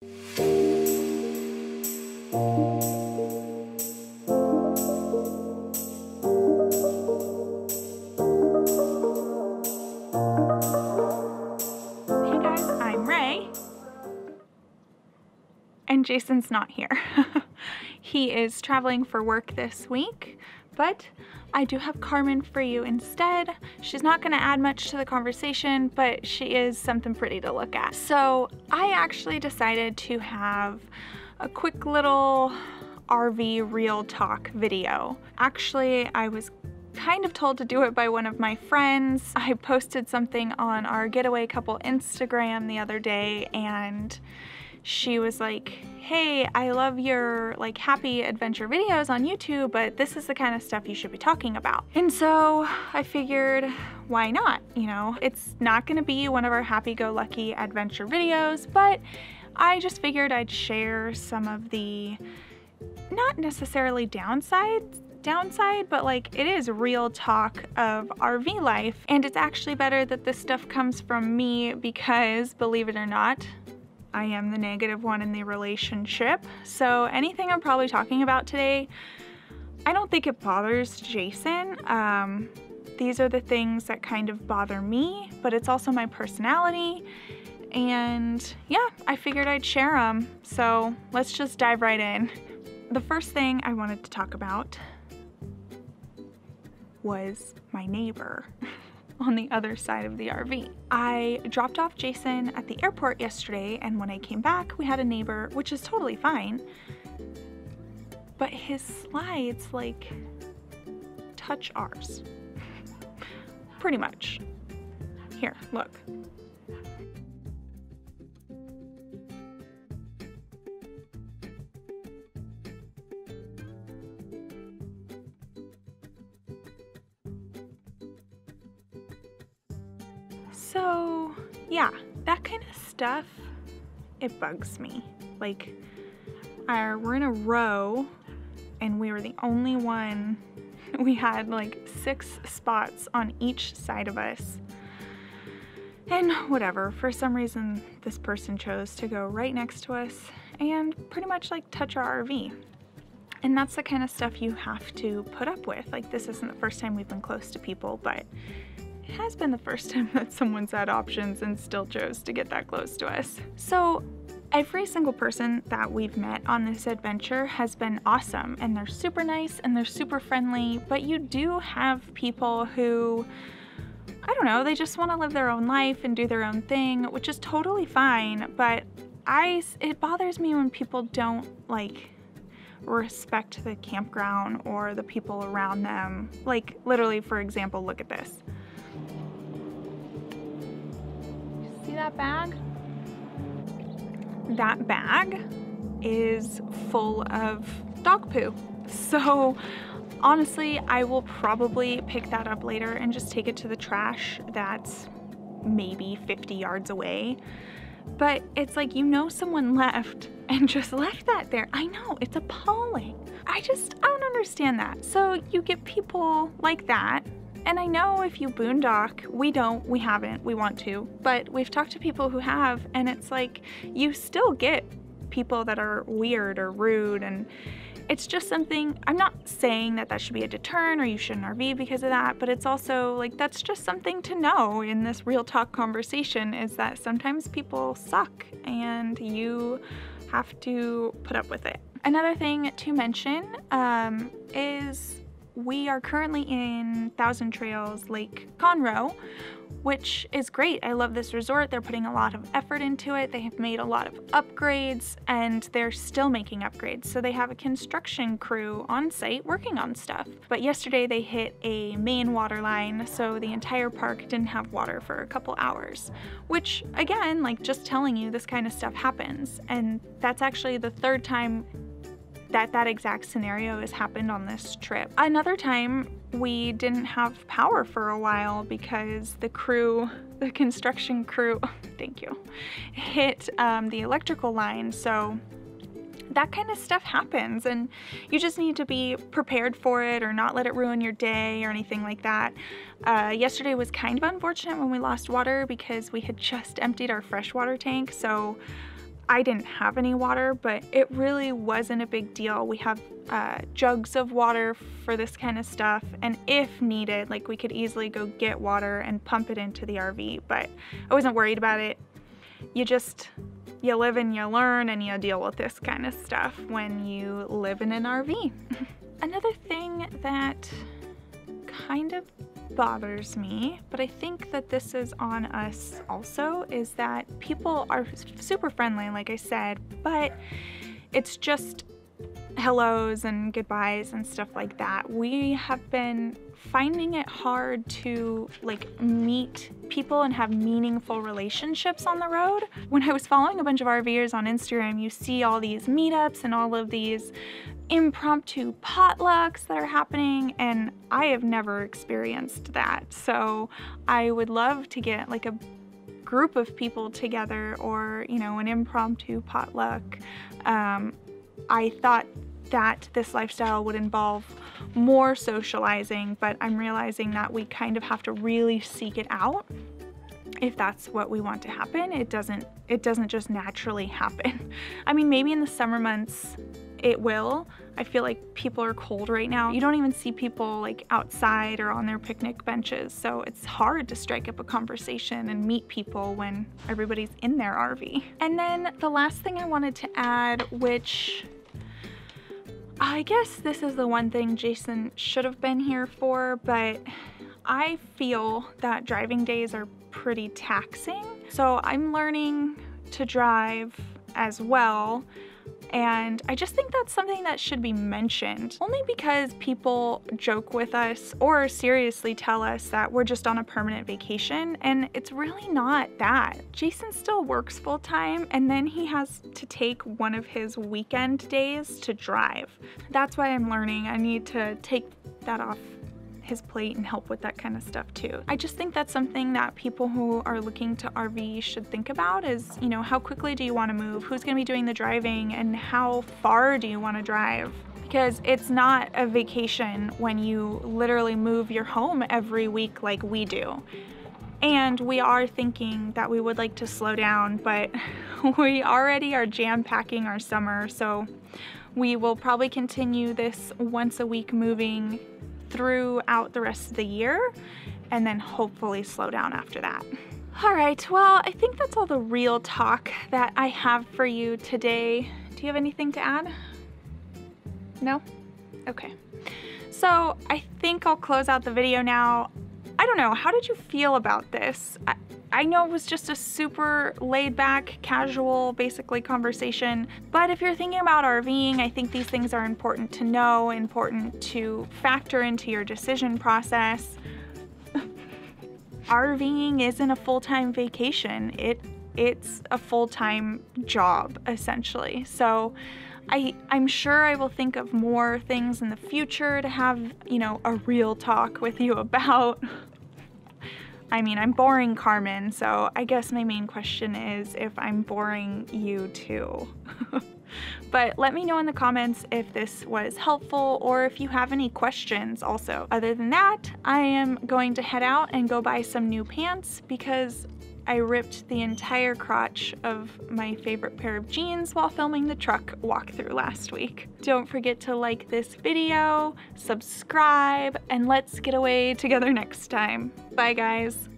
And Jason's not here. He is traveling for work this week, but I do have Carmen for you instead. She's not gonna add much to the conversation, but she is something pretty to look at. So I actually decided to have a quick little RV real talk video. Actually, I was kind of told to do it by one of my friends. I posted something on our Getaway Couple Instagram the other day, and she was like, hey, I love your like happy adventure videos on YouTube, but this is the kind of stuff you should be talking about. And so I figured, why not? You know, it's not gonna be one of our happy-go-lucky adventure videos, but I just figured I'd share some of the, not necessarily downside, but like it is real talk of RV life. And it's actually better that this stuff comes from me because, believe it or not, I am the negative one in the relationship. So anything I'm probably talking about today, I don't think it bothers Jason. These are the things that kind of bother me, but it's also my personality. And yeah, I figured I'd share them. So let's just dive right in. The first thing I wanted to talk about was my neighbor on the other side of the RV. I dropped off Jason at the airport yesterday, and when I came back, we had a neighbor, which is totally fine, but his slides like touch ours. Pretty much. Here, look. So yeah, that kind of stuff, it bugs me. Like, we're in a row and we were the only one. We had like 6 spots on each side of us. And whatever, for some reason, this person chose to go right next to us and pretty much like touch our RV. And that's the kind of stuff you have to put up with. Like, this isn't the first time we've been close to people, but it has been the first time that someone's had options and still chose to get that close to us. So every single person that we've met on this adventure has been awesome, and they're super nice and they're super friendly, but you do have people who, I don't know, they just want to live their own life and do their own thing, which is totally fine, but it bothers me when people don't like respect the campground or the people around them. Like, literally, for example, look at this. See that bag? That bag is full of dog poo. So honestly, I will probably pick that up later and just take it to the trash that's maybe 50 yards away. But it's like, you know, someone left and just left that there. I know, it's appalling. I don't understand that. So you get people like that. And I know if you boondock, we haven't, we want to, but we've talked to people who have, and it's like, you still get people that are weird or rude, and it's just something, I'm not saying that should be a deterrent or you shouldn't RV because of that, but it's also like, that's just something to know in this real talk conversation, is that sometimes people suck and you have to put up with it. Another thing to mention is we are currently in Thousand Trails Lake Conroe, which is great. I love this resort. They're putting a lot of effort into it. They have made a lot of upgrades, and they're still making upgrades. So they have a construction crew on site working on stuff. But yesterday they hit a main water line, so the entire park didn't have water for a couple hours, which again, like, just telling you, this kind of stuff happens. And that's actually the 3rd time that exact scenario has happened on this trip. Another time we didn't have power for a while because the construction crew, thank you, hit the electrical line. So that kind of stuff happens, and you just need to be prepared for it or not let it ruin your day or anything like that. Yesterday was kind of unfortunate when we lost water because we had just emptied our freshwater tank, so I didn't have any water, but it really wasn't a big deal. We have jugs of water for this kind of stuff, and if needed, like we could easily go get water and pump it into the RV, but I wasn't worried about it. You live and you learn, and you deal with this kind of stuff when you live in an RV. Another thing that kind of bothers me, but I think that this is on us also, is that people are super friendly, like I said, but it's just hellos and goodbyes and stuff like that. We have been finding it hard to like meet people and have meaningful relationships on the road. When I was following a bunch of RVers on Instagram, you see all these meetups and all of these impromptu potlucks that are happening, and I have never experienced that. So I would love to get like a group of people together, or you know, an impromptu potluck. I thought that this lifestyle would involve more socializing, but I'm realizing that we kind of have to really seek it out if that's what we want to happen. It doesn't just naturally happen. I mean, maybe in the summer months it will. I feel like people are cold right now. You don't even see people like outside or on their picnic benches, so it's hard to strike up a conversation and meet people when everybody's in their RV. And then the last thing I wanted to add, which I guess this is the one thing Jason should have been here for, but I feel that driving days are pretty taxing. So I'm learning to drive as well, and I just think that's something that should be mentioned, only because people joke with us or seriously tell us that we're just on a permanent vacation, and it's really not that. Jason still works full time, and then he has to take one of his weekend days to drive. That's why I'm learning. I need to take that off his plate and help with that kind of stuff too. I just think that's something that people who are looking to RV should think about is, you know, how quickly do you want to move? Who's going to be doing the driving, and how far do you want to drive? Because it's not a vacation when you literally move your home every week like we do. And we are thinking that we would like to slow down, but we already are jam-packing our summer, so we will probably continue this once a week moving throughout the rest of the year, and then hopefully slow down after that. All right, well, I think that's all the real talk that I have for you today. Do you have anything to add? No? Okay. So I think I'll close out the video now. I don't know, how did you feel about this? I know it was just a super laid back, casual, basically conversation, but if you're thinking about RVing, I think these things are important to know, important to factor into your decision process. RVing isn't a full-time vacation. It's a full-time job, essentially. So I'm sure I will think of more things in the future to have, you know, a real talk with you about. I mean, I'm boring Carmen, so I guess my main question is if I'm boring you too. But let me know in the comments if this was helpful, or if you have any questions also. Other than that, I am going to head out and go buy some new pants because I ripped the entire crotch of my favorite pair of jeans while filming the truck walkthrough last week. Don't forget to like this video, subscribe, and let's get away together next time. Bye guys.